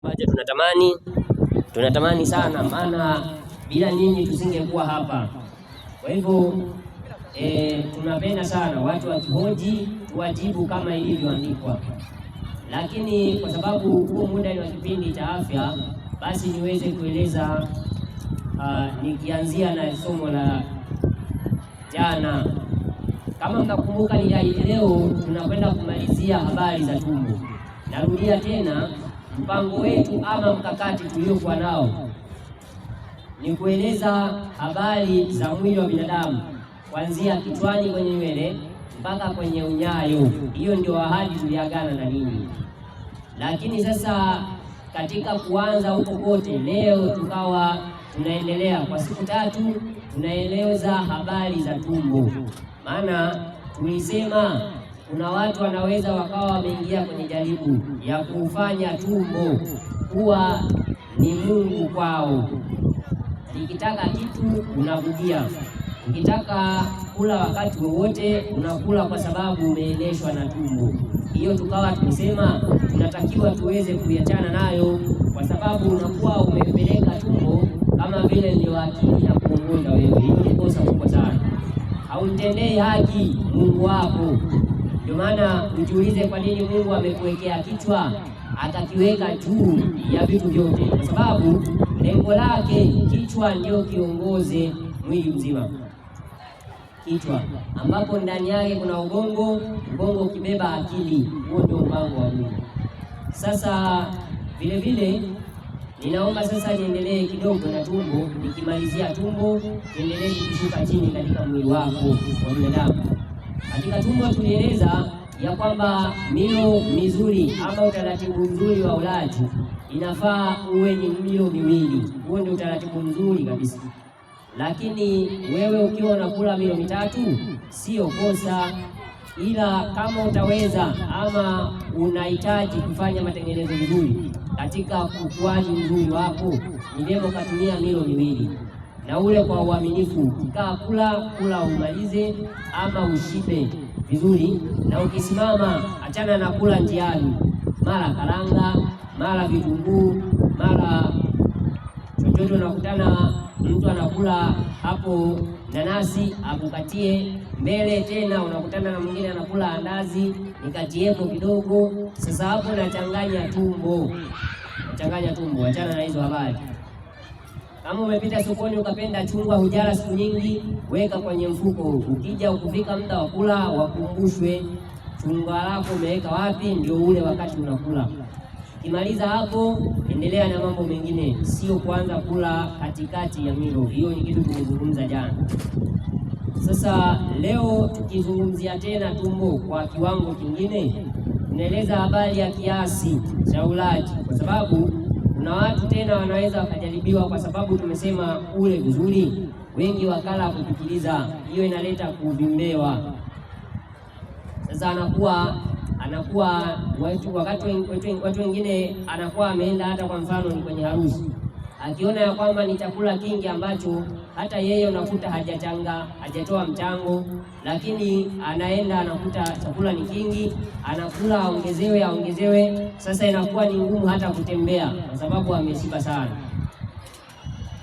ambacho tunatamani sana, maana bila nyinyi tusingekuwa hapa. Kwa hivyo tunapenda sana watu wakihoji tuwajibu kama ilivyoandikwa, lakini kwa sababu huu muda ni wa kipindi cha afya, basi niweze kueleza nikianzia na somo la jana. Kama mnakumbuka, leo tunakwenda kumalizia habari za tumbo. Narudia tena, mpango wetu ama mkakati tuliokuwa nao ni kueleza habari za mwili wa binadamu kuanzia kichwani kwenye nywele mpaka kwenye unyayo. Hiyo ndio ahadi tuliagana na ninyi. Lakini sasa katika kuanza huko kote, leo tukawa tunaendelea kwa siku 3 tunaeleza habari za tumbo. Maana tulisema kuna watu wanaweza wakawa wameingia kwenye jaribu ya kufanya tumbo kuwa ni Mungu kwao. Nikitaka kitu unabugia, ukitaka kula wakati wowote unakula, kwa sababu umeendeshwa na tumbo. Hiyo tukawa tumesema tunatakiwa tuweze kuiachana nayo, kwa sababu unakuwa umepeleka tumbo kama vile ndio akili ya kuongoza wewe. Hiyo ni kosa kubwa sana, haumtendei haki Mungu wako. Ndio maana ujiulize, kwa nini Mungu amekuwekea kichwa akakiweka juu ya vitu vyote? Kwa sababu lengo lake kichwa ndio kiongoze mwili mzima. Kichwa ambapo ndani yake kuna ubongo, ubongo ukibeba akili, huo ndio mpango wa Mungu. Sasa vile vile ninaomba sasa niendelee kidogo na tumbo. Nikimalizia tumbo, niendelee kushuka chini katika mwili wako wa binadamu. Katika tumbo tulieleza ya kwamba milo mizuri ama utaratibu mzuri wa ulaji inafaa uwe ni milo miwili. Huo ndio utaratibu mzuri kabisa. Lakini wewe ukiwa unakula milo 3 sio kosa, ila kama utaweza ama unahitaji kufanya matengenezo vizuri katika ukuaji mzuri wako, ni vyema ukatumia milo miwili na ule kwa uaminifu. Ukikaa kula umalize ama ushibe vizuri, na ukisimama achana na kula njiani, mara karanga, mara vitunguu, mara chochote. Unakutana mtu anakula hapo nanasi, akukatie mbele. Tena unakutana na mwingine anakula andazi, nikatiepo kidogo. Sasa hapo nachanganya tumbo, achana na hizo habari. Kama umepita sokoni ukapenda chungwa, hujala siku nyingi, weka kwenye mfuko. Ukija ukufika muda wa kula, wakumbushwe chungwa lako umeweka wapi, ndio ule wakati unakula. Kimaliza hapo, endelea na mambo mengine, sio kuanza kula katikati ya milo. Hiyo ni kitu tumezungumza jana. Sasa leo tukizungumzia tena tumbo kwa kiwango kingine, tunaeleza habari ya kiasi cha ulaji, kwa sababu kuna watu tena wanaweza wakajaribiwa, kwa sababu tumesema ule vizuri, wengi wakala kupitiliza. Hiyo inaleta kuvimbewa. Sasa anakuwa watu wengine anakuwa ameenda hata kwa mfano ni kwenye harusi, akiona ya kwamba ni chakula kingi ambacho hata yeye unakuta hajatoa mchango, lakini anaenda anakuta chakula ni kingi, anakula aongezewe. Sasa inakuwa ni ngumu hata kutembea, kwa sababu ameshiba sana,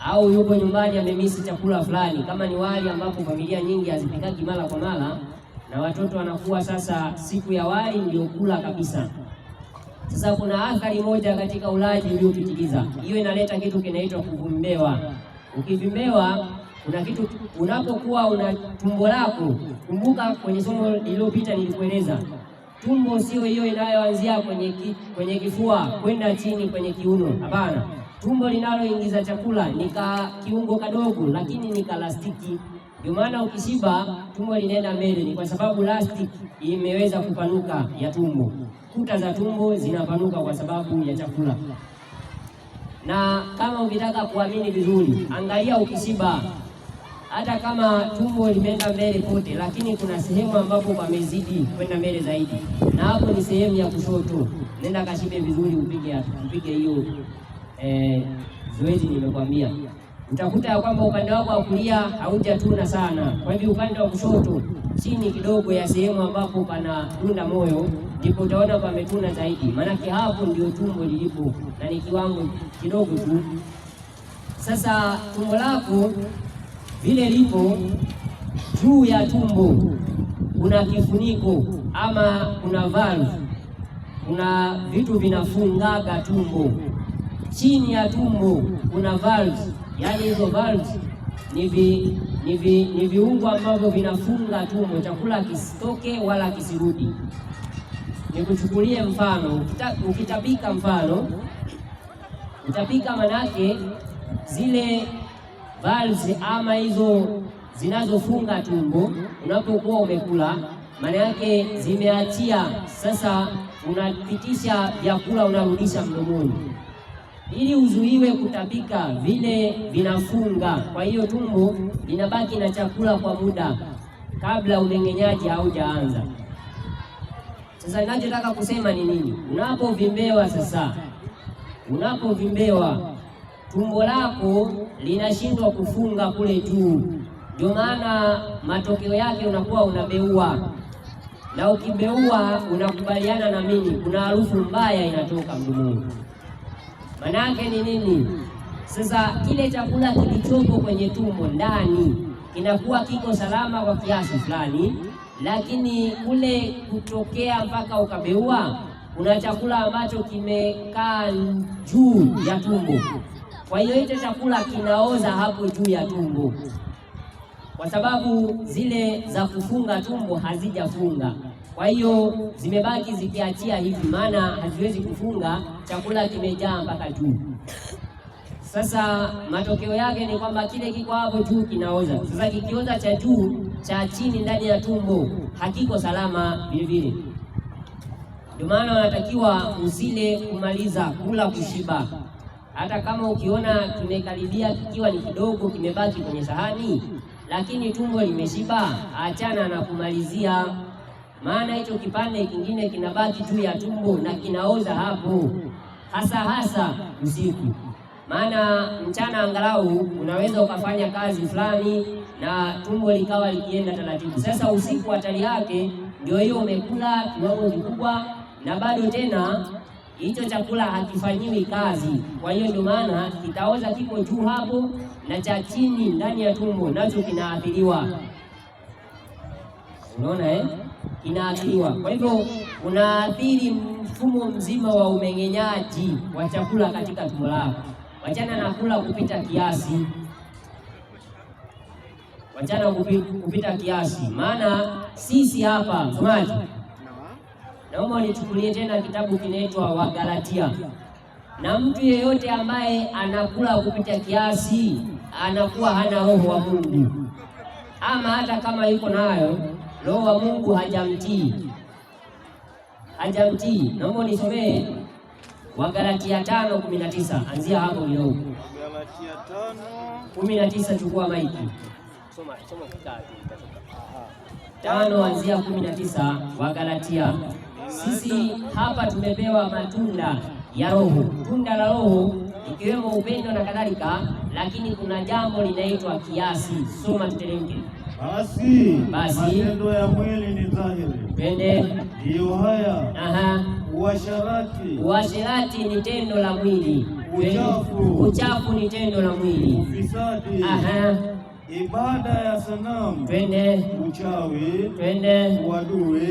au yuko nyumbani amemisi chakula fulani, kama ni wali ambapo familia nyingi hazipikaki mara kwa mara, na watoto wanakuwa sasa siku ya wali ndio kula kabisa. Sasa kuna athari moja katika ulaji uliopitiliza, hiyo inaleta kitu kinaitwa kuvimbewa. Ukivimbewa, kuna kitu unapokuwa una tumbo lako. Kumbuka kwenye somo lililopita nilikueleza tumbo sio hiyo inayoanzia kwenye kifua kwenda chini kwenye kiuno. Hapana, tumbo linaloingiza chakula ni kiungo kadogo, lakini ni kalastiki. Ndio maana ukishiba tumbo linaenda mbele, ni kwa sababu plastiki imeweza kupanuka ya tumbo. Kuta za tumbo zinapanuka kwa sababu ya chakula. Na kama ukitaka kuamini vizuri, angalia ukishiba, hata kama tumbo limeenda mbele kote, lakini kuna sehemu ambapo pamezidi kwenda mbele zaidi, na hapo ni sehemu ya kushoto. Nenda kashibe vizuri, upige hiyo zoezi nimekwambia. utakuta ya kwamba upande wako wa kulia haujatuna sana. Kwa hivyo upande wa kushoto chini kidogo ya sehemu ambapo pana dunda moyo ndipo utaona pametuna zaidi, maanake hapo ndio tumbo lilipo na ni kiwango kidogo tu. Sasa tumbo lako vile lipo juu ya tumbo kuna kifuniko ama kuna valve, kuna vitu vinafungaga tumbo. Chini ya tumbo kuna valves, yaani hizo valves ni viungo ambavyo vinafunga tumbo, chakula kisitoke wala kisirudi. Nikuchukulie mfano, ukitapika mfano, utapika manake zile valves ama hizo zinazofunga tumbo unapokuwa umekula, maana yake zimeachia. Sasa unapitisha vyakula unarudisha mdomoni, ili uzuiwe kutapika, vile vinafunga. Kwa hiyo tumbo linabaki na chakula kwa muda kabla umeng'enyaji haujaanza. Sasa ninachotaka kusema ni nini? Unapovimbewa sasa, unapovimbewa tumbo lako linashindwa kufunga kule juu, ndio maana matokeo yake unakuwa unabeua, na ukibeua unakubaliana na mimi, kuna harufu mbaya inatoka mdomoni. Manake ni nini? Sasa kile chakula kilichopo kwenye tumbo ndani kinakuwa kiko salama kwa kiasi fulani, lakini kule kutokea mpaka ukabeua, kuna chakula ambacho kimekaa juu ya tumbo. Kwa hiyo hicho chakula kinaoza hapo juu ya tumbo, kwa sababu zile za kufunga tumbo hazijafunga. Kwa hiyo zimebaki zikiachia hivi, maana haziwezi kufunga, chakula kimejaa mpaka juu. Sasa matokeo yake ni kwamba kile kiko hapo juu kinaoza. Sasa kikioza cha juu, cha chini ndani ya tumbo hakiko salama vile vile. Ndio maana wanatakiwa usile kumaliza kula kushiba. Hata kama ukiona kimekaribia kikiwa ni kidogo kimebaki kwenye sahani, lakini tumbo limeshiba, achana na kumalizia, maana hicho kipande kingine kinabaki juu ya tumbo na kinaoza hapo, hasa usiku. Maana mchana angalau unaweza ukafanya kazi fulani na tumbo likawa likienda taratibu. Sasa usiku hatari yake ndio hiyo, umekula kiwango kikubwa na bado tena hicho chakula hakifanyiwi kazi. Kwa hiyo ndio maana kitaoza, kiko juu hapo, na cha chini ndani ya tumbo nacho kinaathiriwa. Unaona kinaathiriwa. Kwa hivyo unaathiri mfumo mzima wa umeng'enyaji wa chakula katika tumbo lako. Wachana na kula kupita kiasi, wachana kupita kiasi. Maana sisi hapa msomaji, naomba nichukulie tena kitabu kinaitwa Wagalatia, na mtu yeyote ambaye anakula kupita kiasi anakuwa hana roho wa Mungu, ama hata kama yuko nayo roho wa Mungu hajamtii. Naomba nisomee Wagalatia 5:19, anzia hapo kidogo. Wagalatia 5:19, chukua maiki. Soma kitabu. 5 anzia 19, Wagalatia. Sisi hapa tumepewa matunda ya Roho, tunda la Roho ikiwemo upendo na kadhalika, lakini kuna jambo linaitwa kiasi. Soma tuteremke. Basi matendo ya mwili ni dhahiri. Twende. Ndiyo haya: uasherati ni tendo la mwili, uchafu ni tendo la mwili, ufisadi, ibada ya sanamu, twende, uchawi, twende, uadui,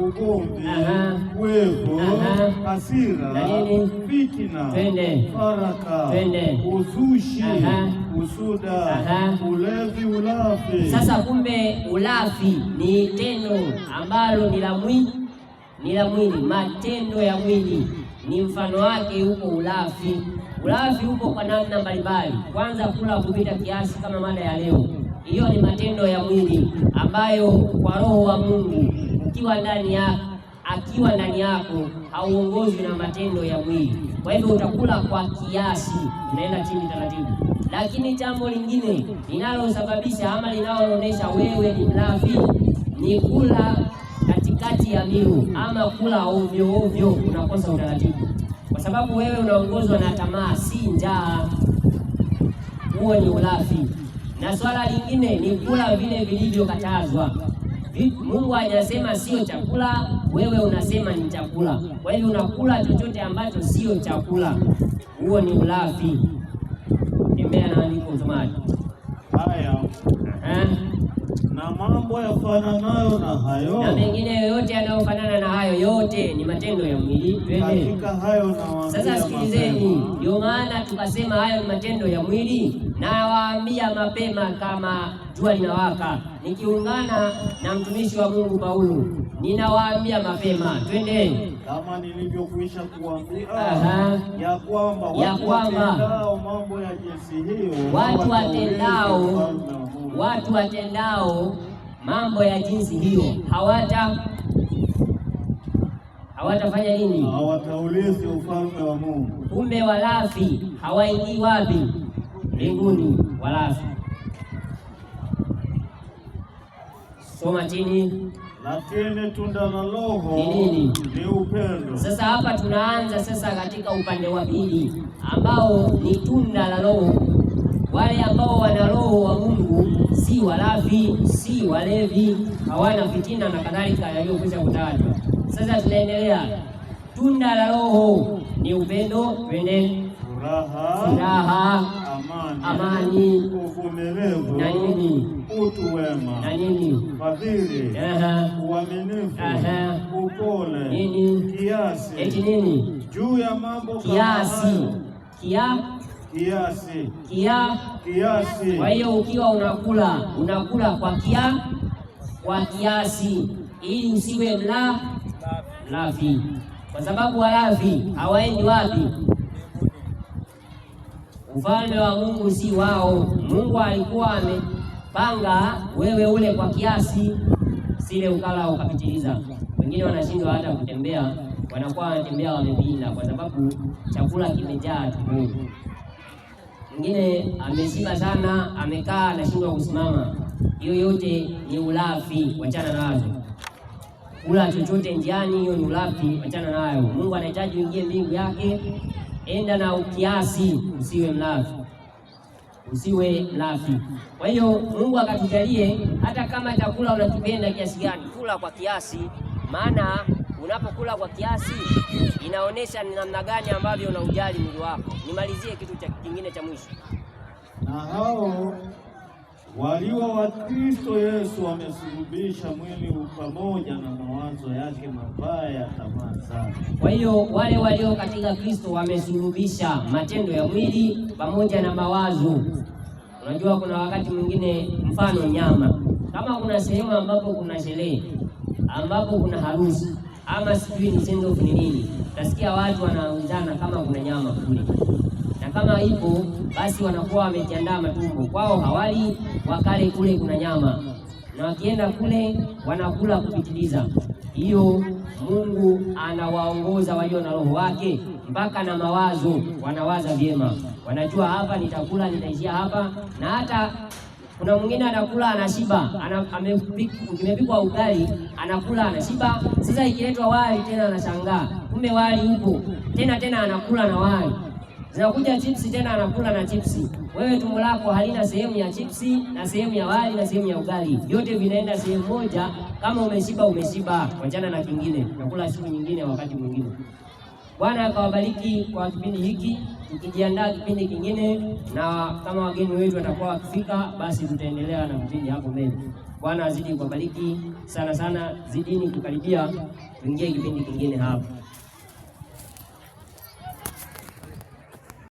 ugomvi, wevo, hasira, fitina, twende, faraka, twende, uzushi, usuda, ulevi, ulafi. Sasa kumbe ulafi ni tendo ambalo ni la mwili, matendo ya mwili ni mfano wake huko ulafi. Ulafi upo kwa namna mbalimbali. Kwanza, kula kupita kiasi kama mada ya leo, hiyo ni matendo ya mwili ambayo kwa Roho wa Mungu akiwa ndani yako hauongozwi na matendo ya mwili. Kwa hivyo utakula kwa kiasi, unaenda chini taratibu. Lakini jambo lingine linalosababisha ama linaloonyesha wewe ni mlafi ni kula katikati ya milo ama kula ovyo ovyo, unakosa utaratibu, kwa sababu wewe unaongozwa na tamaa, si njaa. huo ni ulafi. Na swala lingine ni kula vile vilivyokatazwa. Mungu hajasema sio chakula, wewe unasema ni chakula. Kwa hivyo unakula chochote ambacho sio chakula, huo ni ulafi. Tembea na andiko usomaji. Haya. Na mambo yafananayo na hayo, na mengine yoyote yanayofanana na hayo, yote ni matendo ya mwili. Katika hayo nawaambia. Sasa sikilizeni, ndio maana tukasema hayo ni matendo ya mwili. Na waambia mapema kama jua linawaka, nikiungana na mtumishi wa Mungu Paulo, ninawaambia mapema, twende. Kama nilivyokwisha kuambia ya kwamba mambo ya jinsi hiyo, watu watendao mambo ya jinsi hiyo hawatafanya nini? Hawataurithi ufalme wa Mungu. Kumbe walafi hawaingii wapi? Mbinguni. Walafi, soma chini. Lakini tunda la Roho ni nini? Ni upendo. Sasa hapa tunaanza sasa katika upande wa pili ambao ni tunda la Roho. Wale ambao wana Roho wa Mungu si walafi, si walevi, hawana fitina na kadhalika yaliyokwisha kutajwa. Sasa tunaendelea. Tunda la Roho ni upendo, furaha, amani, uvumilivu, na nini? Utu wema, na nini? Fadhili, uaminifu, upole, nini? Kiasi. Eti nini? Juu ya mambo kiasi. Kiasi. Kwa hiyo ukiwa unakula kwa kiasi, ili usiwe mlafi, kwa sababu walafi hawaendi wapi? Ufalme wa Mungu si wao. Mungu alikuwa amepanga wewe ule kwa kiasi, sile ukala ukapitiliza. Wengine wanashindwa hata kutembea, wanakuwa wanatembea wamepinda, kwa sababu chakula kimejaa tumboni. Mwingine ameshiba sana, amekaa anashindwa kusimama. Hiyo yote ni ulafi, wachana nayo. Kula chochote njiani, hiyo ni ulafi, wachana nayo. Mungu anahitaji uingie mbingu yake, enda na ukiasi, usiwe mlafi. Kwa hiyo Mungu akatujalie, hata kama chakula unakipenda kiasi gani, kula kwa kiasi. Maana unapokula kwa kiasi inaonesha ni namna gani ambavyo unaujali mwili wako. Nimalizie kitu kingine cha mwisho. Na hao walio wa Kristo Yesu wamesulubisha mwili pamoja na mawazo yake mabaya ya tamaa zake. Kwa hiyo wale walio katika Kristo wamesulubisha matendo ya mwili pamoja na mawazo. Unajua kuna wakati mwingine, mfano nyama, kama kuna sehemu ambapo kuna sherehe, ambapo kuna harusi, ama sijui ni sendo ni nini, utasikia watu wanaulizana kama kuna nyama kule, na kama ipo basi wanakuwa wamejiandaa matumbo kwao, hawali wakale kule kuna nyama, na wakienda kule wanakula kupitiliza. Hiyo Mungu anawaongoza walio na Roho wake, mpaka na mawazo wanawaza vyema, wanajua hapa nitakula, nitaishia hapa. Na hata kuna mwingine anakula anashiba, kimepikwa ugali anakula anashiba. Sasa ikiletwa wali tena anashangaa, kumbe wali upo tena anakula na wali. Zinakuja chipsi tena anakula na chipsi. Wewe tumbo lako halina sehemu ya chipsi na sehemu ya wali na sehemu ya ugali, vyote vinaenda sehemu moja. Kama umeshiba, wachana na kingine, nakula siku nyingine, wakati mwingine. Bwana akawabariki kwa kipindi hiki, tukijiandaa kipindi kingine, na kama wageni wetu watakuwa wakifika, basi tutaendelea na kipindi hapo mbele. Bwana azidi kuwabariki sana, zidini kukaribia, tuingie kipindi kingine hapo.